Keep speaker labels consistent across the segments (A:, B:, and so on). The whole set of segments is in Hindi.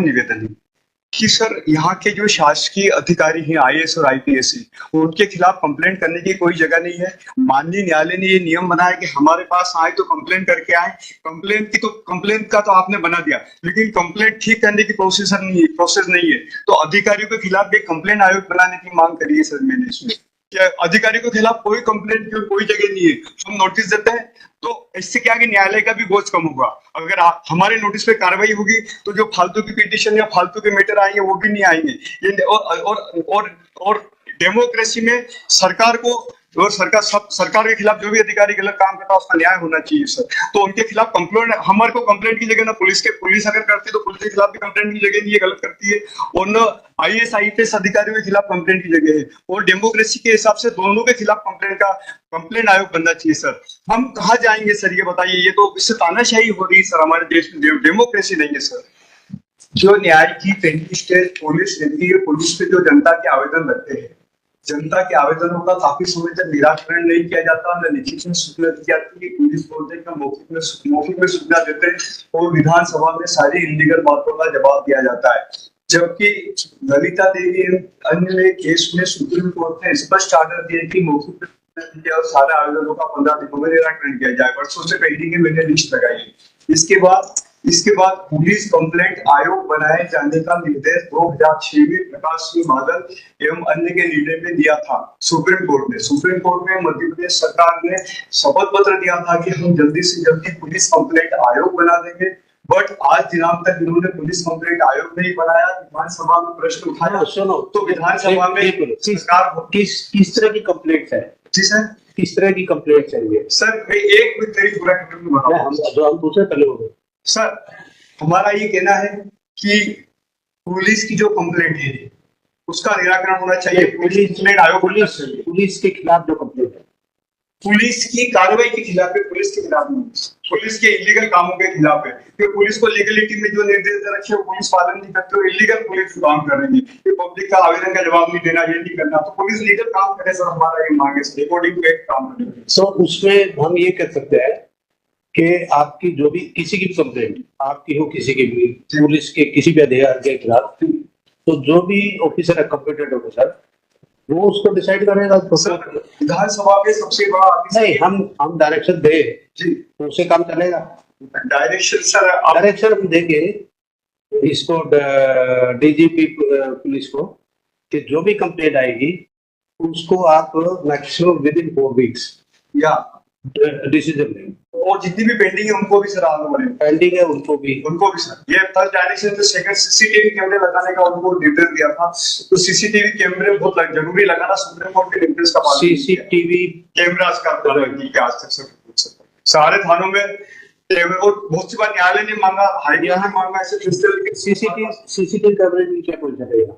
A: निवेदन है कि सर यहाँ के जो शासकीय अधिकारी हैं आईएएस और आईपीएस हैं उनके खिलाफ कंप्लेंट करने की कोई जगह नहीं है। माननीय न्यायालय ने ये नियम बनाया कि हमारे पास आए तो कंप्लेंट करके आए। कंप्लेंट का तो आपने बना दिया, लेकिन कंप्लेंट ठीक करने की प्रोसेस नहीं है। तो अधिकारियों के खिलाफ एक कंप्लेंट आयोग बनाने की मांग करी है सर मैंने इसमें। क्या अधिकारियों के खिलाफ कोई कंप्लेंट की कोई जगह नहीं है। हम नोटिस देते हैं तो इससे क्या कि न्यायालय का भी बोझ कम होगा। अगर हमारे नोटिस पे कार्रवाई होगी तो जो फालतू की पिटीशन या फालतू के मैटर आएंगे वो भी नहीं आएंगे। ये और डेमोक्रेसी में सरकार को और सरकार के खिलाफ जो भी अधिकारी गलत काम करता है उसका न्याय होना चाहिए सर। तो उनके खिलाफ कंप्लेंट, हमारे को कंप्लेंट की जगह ना पुलिस अगर करती है तो पुलिस के खिलाफ भी कंप्लेंट की जगह नहीं, ये गलत करती है। और न आईएएस आईपीएस अधिकारियों के खिलाफ कंप्लेंट की जगह है। और डेमोक्रेसी के हिसाब से दोनों के खिलाफ कंप्लेंट आयोग बनना चाहिए सर। हम कहाँ जाएंगे सर, ये बताइए। ये तो इससे तानाशाही हो रही है सर, हमारे देश में डेमोक्रेसी नहीं है सर। जो न्याय की पहली स्टेज पुलिस लेती है, पुलिस पे जो जनता के आवेदन लगते हैं, जनता के आवेदनों का काफी समय तक निराकरण नहीं किया जाता, न लिखित में सूचना दी जाती है। पुलिस बोलते हैं मौखिक में सूचना देते हैं और विधानसभा में सारी इलीगल बातों का जवाब दिया जाता है। जबकि ललिता देवी अन्य में केस में सुप्रीम कोर्ट ने स्पष्ट आर्डर दिया कि मौखिक में और सारे आवेदनों का 15 दिनों में निराकरण किया जाए। वर्षों से पेंडिंग है, मैंने लिस्ट लगाई। इसके बाद पुलिस कंप्लेंट आयोग बनाए जाने का निर्देश 2006 में प्रकाश सिंह बादल एवं अन्य के निर्णय में दिया था सुप्रीम कोर्ट में मध्य प्रदेश सरकार ने शपथ पत्र दिया था कि हम जल्दी से जल्दी पुलिस कंप्लेंट आयोग बना देंगे। बट आज दिनांक तक इन्होंने पुलिस कंप्लेंट आयोग नहीं बनाया। विधानसभा में प्रश्न उठाया, सुनो तो विधानसभा में सरकार
B: किस तरह की कंप्लेंट है?
A: जी सर,
B: किस तरह की कंप्लेंट चाहिए
A: सर? मैं एक मिनट तेरी पूरा
B: हम दूसरे पहले हो गए
A: सर। हमारा ये कहना है कि पुलिस की जो कंप्लेंट है उसका निराकरण होना चाहिए।
B: पुलिस के खिलाफ जो कंप्लेंट है,
A: पुलिस की कार्रवाई के खिलाफ है, पुलिस के खिलाफ नहीं, पुलिस के इलीगल कामों के खिलाफ है। कि पुलिस को लीगलिटी में जो निर्देश रखे वो पुलिस पालन नहीं करते हो, इलीगल पुलिस काम कर रही है। कि पब्लिक का आवेदन का जवाब नहीं देना, ये नहीं करना, तो पुलिस लीगल काम करे सर। हमारा ये मांग है अकॉर्डिंग टू एक्ट काम करे।
B: तो उसमें हम ये कह सकते हैं कि आपकी जो भी किसी की कंप्लेंट आपकी हो, किसी की भी पुलिस के किसी भी अधिकारी के खिलाफ, तो जो भी ऑफिसर है, कंप्यूटेड ऑफिसर, वो उसको डिसाइड करेगा। तो
A: विधानसभा के सबसे बड़ा
B: नहीं, हम डायरेक्शन दे तो उससे काम चलेगा। डायरेक्शन हम देंगे इसको डीजीपी पुलिस को कि जो भी कंप्लेंट आएगी उसको आप मैक्सिमम विद इन 4 वीक्स
A: या
B: डिसीजन लें।
A: और जितनी भी पेंडिंग है उनको भी सर आगे बढ़े,
B: पेंडिंग है उनको भी
A: सर। ये फर्स्ट डायरेक्शन से सेकंड सीसीटीवी कैमरे लगाने का उनको निर्देश दिया था। तो सीसीटीवी कैमरे बहुत जरूरी लगाना सुप्रीम कोर्ट के निर्देश का पालन।
B: सीसीटीवी
A: कैमरास का पालन नहीं किया आज तक सारे थानों में। और बहुत सी बार न्यायालय ने मांगा, हाईकोर्ट ने मांगा ऐसे
B: सीसीटीवी कैमरे में क्या बोल जाएगा?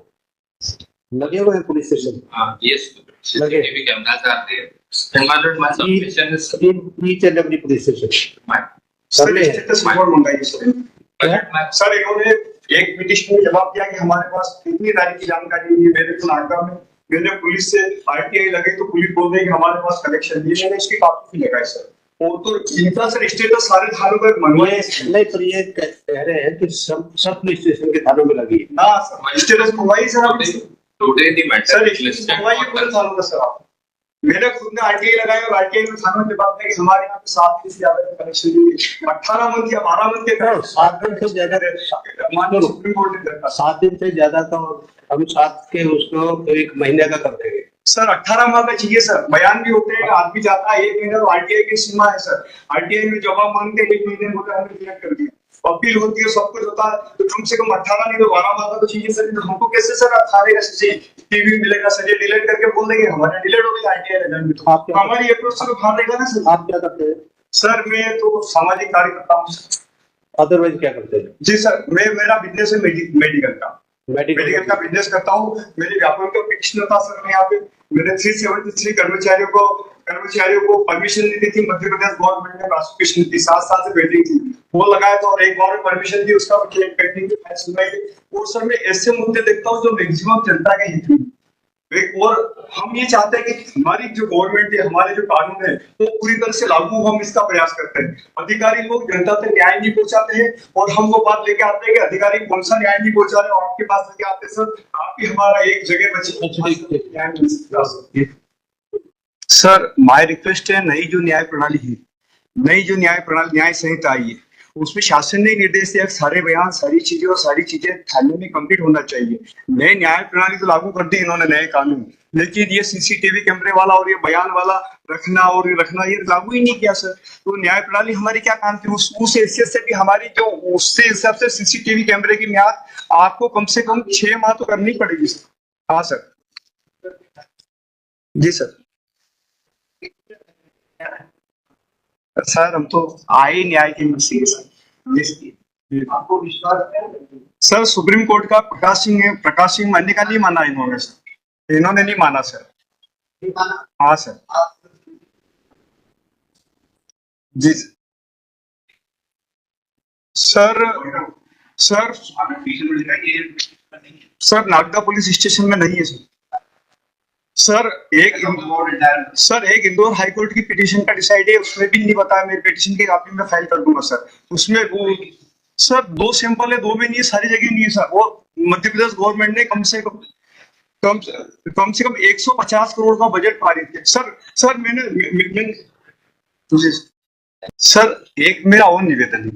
B: लगे हुए हैं पुलिस स्टेशन।
A: सीसीटीवी कैमरा आते हैं
B: each and every police station।
A: Sir इन्होंने एक पिटीशन में जवाब दिया कि हमारे पास इतनी तारीख की जानकारी नहीं है। मेरे को नाटका में मैंने पुलिस से आरटीआई लगे तो पुलिस बोल रही कि हमारे पास कलेक्शन नहीं है। मैंने इसकी काफी लगाई सर। वो तो इनका सर स्टेटस सारे थानों पर मनवाए
B: नहीं, पर ये कह रहे हैं कि सब पुलिस स्टेशन के थानों में लगी है
A: ना सर। स्टेटस मंगवाई सर आप सर मंगवाइए पूरे थानों में सर। आप मैंने खुद ने आरटीआई लगाया और आरटीआई में थानों के बाद कि हमारे यहाँ पे 7 दिन से ज्यादा कनेक्शन नहीं है। 18 मंथ या 12 मंथ के
B: 7 दिन से ज्यादा
A: सुप्रीम कोर्ट ने
B: 7 दिन से ज्यादा तो हम 7 के उसको 1 महीने का कर देंगे
A: सर। 18 माह का चाहिए सर। बयान भी होते हैं, आदमी जाता है 1 महीने, तो आरटीआई की सीमा है सर। आरटीआई में जवाब मांगते 1 महीने होता है, हमने कर दिया। अपील होती है, सब कुछ होता है, तो कम से कम 18 नहीं तो 12 माह का तो चाहिए सर। हमको कैसे सर 18 टीवी मिलेगा सर? ये डिलीट करके बोल देंगे हमारे डिलीट हो गई आरटीआई लगाएंगे तो हमारी अप्रोच से उठा देगा ना सर।
B: आप क्या करते हैं
A: सर? मैं तो सामाजिक कार्य करता हूँ।
B: अदरवाइज क्या करते हैं?
A: जी सर, मैं बिजनेस है मेडिकल का बिजनेस करता हूँ। मेरे व्यापार का पिटिशन था सर। यहाँ पे मैंने 373 कर्मचारियों को परमिशन नहीं दी थी। मध्य प्रदेश गवर्नमेंट ने प्रॉसिक्यूशन की 7 साल से पेंडिंग थी, वो लगाया था। और एक बार परमिशन दी, उसका पेंडिंग थी। और सर मैं ऐसे मुद्दे देखता हूँ जो मैक्सिमम जनता के हित में, और हम ये चाहते हैं कि हमारी जो गवर्नमेंट है, हमारे जो कानून है, वो पूरी तरह से लागू हो, हम इसका प्रयास करते हैं। अधिकारी लोग जनता तक न्याय नहीं पहुंचाते हैं और हम वो बात लेके आते हैं कि अधिकारी कौन सा न्याय नहीं पहुंचा रहे और आपके पास लेके आते हैं सर, आप भी हमारा एक जगह बची। सर माय रिक्वेस्ट है, नई जो न्याय प्रणाली है, नई जो न्याय प्रणाली न्याय संहिता आई है, उसमें शासन ने निर्देश दिया सारे बयान, सारी चीजें और सारी चीजें थाने में कंप्लीट होना चाहिए। नए न्याय प्रणाली तो लागू कर दी इन्होंने, नए कानून, लेकिन ये सीसीटीवी कैमरे वाला और ये बयान वाला रखना और ये रखना ये लागू ही नहीं किया सर। तो न्याय प्रणाली हमारी क्या काम थी उस हैसियत से भी हमारी जो उससे हिसाब से सीसीटीवी कैमरे की मियाद आपको कम से कम 6 माह तो करनी पड़ेगी सर। हाँ सर, जी सर। सर हम तो आए न्याय के मिस्त्री सर। आपको विश्वास है सर? सुप्रीम कोर्ट का प्रकाश सिंह मानने का नहीं माना इन्होंने सर, इन्होंने नहीं माना सर। हाँ सर, जी sir. Sir sir Nagda police station में नहीं है सर। सर एक इंदौर हाई कोर्ट की पिटीशन का डिसाइड है, उसमें भी नहीं बताया। मेरी पिटीशन की कॉपी में फाइल कर दूंगा सर। उसमें वो सर 2 सैंपल है, 2 में नहीं है, सारी जगह नहीं है सर। और मध्य प्रदेश गवर्नमेंट ने कम से कम 150 करोड़ का बजट पारित किया सर। सर मैंने सर एक मेरा और निवेदन है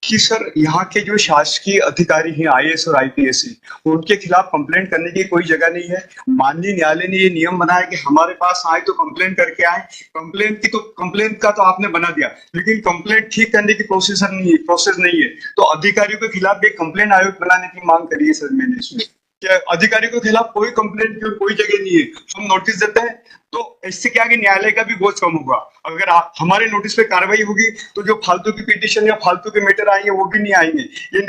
A: कि सर यहाँ के जो शासकीय अधिकारी हैं, आईएएस और आईपीएस हैं, उनके खिलाफ कंप्लेंट करने की कोई जगह नहीं है। माननीय न्यायालय ने ये नियम बनाया कि हमारे पास आए तो कंप्लेंट करके आए। कंप्लेंट का तो आपने बना दिया, लेकिन कंप्लेंट ठीक करने की प्रोसेस नहीं है। तो अधिकारियों के खिलाफ भी कंप्लेंट आयोग बनाने की मांग करी है सर मैंने इसमें। क्या अधिकारियों के खिलाफ कोई कंप्लेंट की कोई जगह नहीं है? हम नोटिस देते हैं तो इससे क्या कि न्यायालय का भी बोझ कम होगा। अगर हमारे नोटिस पे कार्रवाई होगी तो जो फालतू की पिटीशन या फालतू के मैटर आएंगे वो भी नहीं आएंगे। ये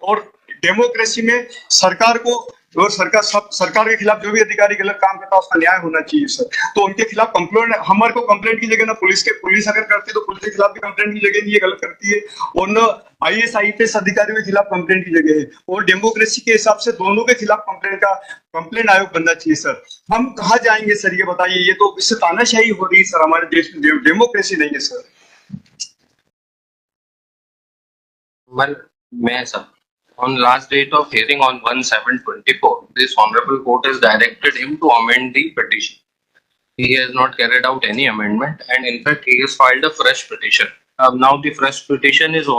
A: और डेमोक्रेसी में सरकार को और सरकार के खिलाफ जो भी अधिकारी गलत काम करता है उसका न्याय होना चाहिए सर। तो उनके खिलाफ कंप्लेंट, हमारे को कंप्लेंट की जगह ना पुलिस अगर करती है तो पुलिस के खिलाफ भी कंप्लेंट की जगह नहीं, ये गलत करती है। और न आईएएस आईपीएस अधिकारियों के खिलाफ कंप्लेंट की जगह है। और डेमोक्रेसी के हिसाब से दोनों के खिलाफ कंप्लेंट आयोग बनना चाहिए सर। हम कहाँ जाएंगे सर, ये बताइए? ये तो इससे तानाशाही हो रही है सर, हमारे देश में डेमोक्रेसी नहीं है सर।
C: मैं sir, on last date of hearing on 1/7/24, this honorable court has directed him to amend the petition. He has not carried out any amendment, and in fact he has filed a fresh petition. Now the fresh petition is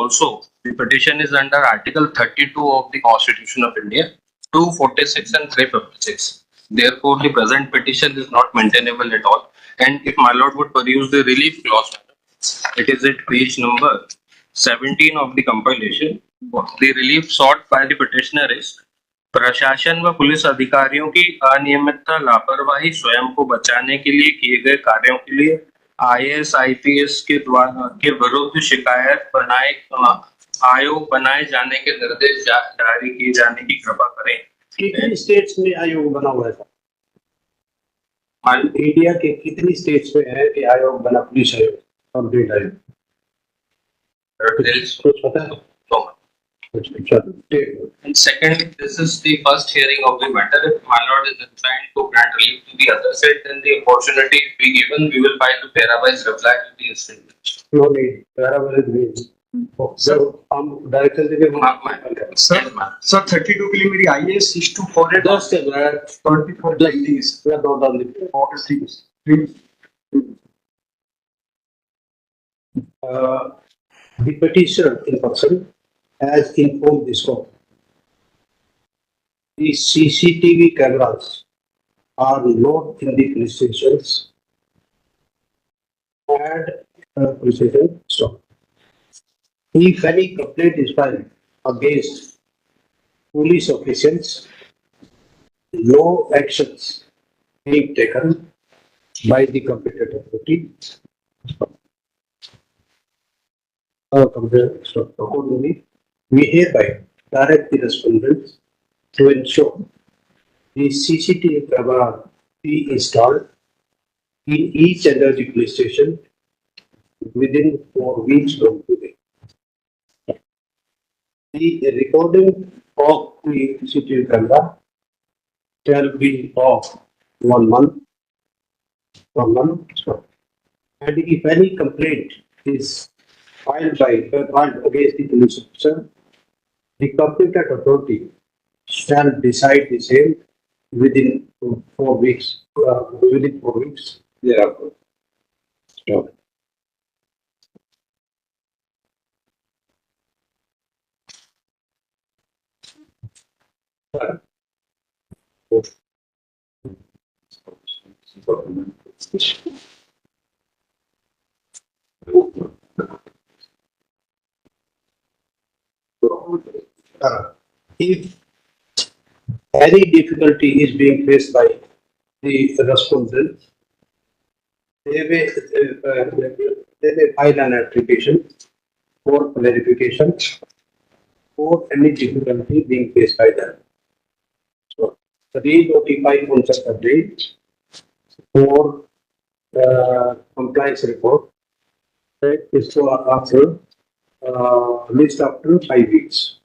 C: under Article 32 of the Constitution of India, 246 and 356. Therefore the present petition is not maintainable at all. And if my lord would peruse the relief clause, it is at page number 17 of the compilation. The relief sought by the petitioner is प्रशासन व पुलिस अधिकारियों की अनियमितता, लापरवाही, स्वयं को बचाने के लिए किए गए कार्यों के लिए आईएएस आईपीएस के विरुद्ध शिकायत आयोग बनाए जाने के निर्देश जारी किए जाने की कृपा करें।
B: कितनी स्टेट्स में आयोग बना हुआ है? इंडिया के कितनी स्टेट्स में है कि आयोग बना, पुलिस आयोग, कंप्लीट आयोग? कुछ पता है?
C: And second, this is the first hearing of the matter. If my lord is inclined to grant relief to the other side, then the opportunity be given. We will file the para-wise reply to the instant.
B: No need. Para-wise need. Sir, हम डायरेक्टर जी के
A: सर 32 के लिए मेरी IAS 6248
B: just 24 please. We are not on the petitioner in person has informed this court. The CCTV cameras are not in the police stations and police station stop. If any complaint is filed against police officials, no actions being taken by the competent authority. Accordingly, we hereby direct the respondents to ensure the CCTV camera be installed in each and every police station within 4 weeks from today. The recording of the CCTV camera shall be of 1 month. 1 month. And if any complaint is filed against the police officer, the competent authority shall decide the same within 4 weeks. Within 4 weeks thereafter. So, if any difficulty is being faced by the respondent, they may file an application for clarification or any difficulty being faced by them. So, re-notify on such a date for compliance report. Is to after least after 5 weeks.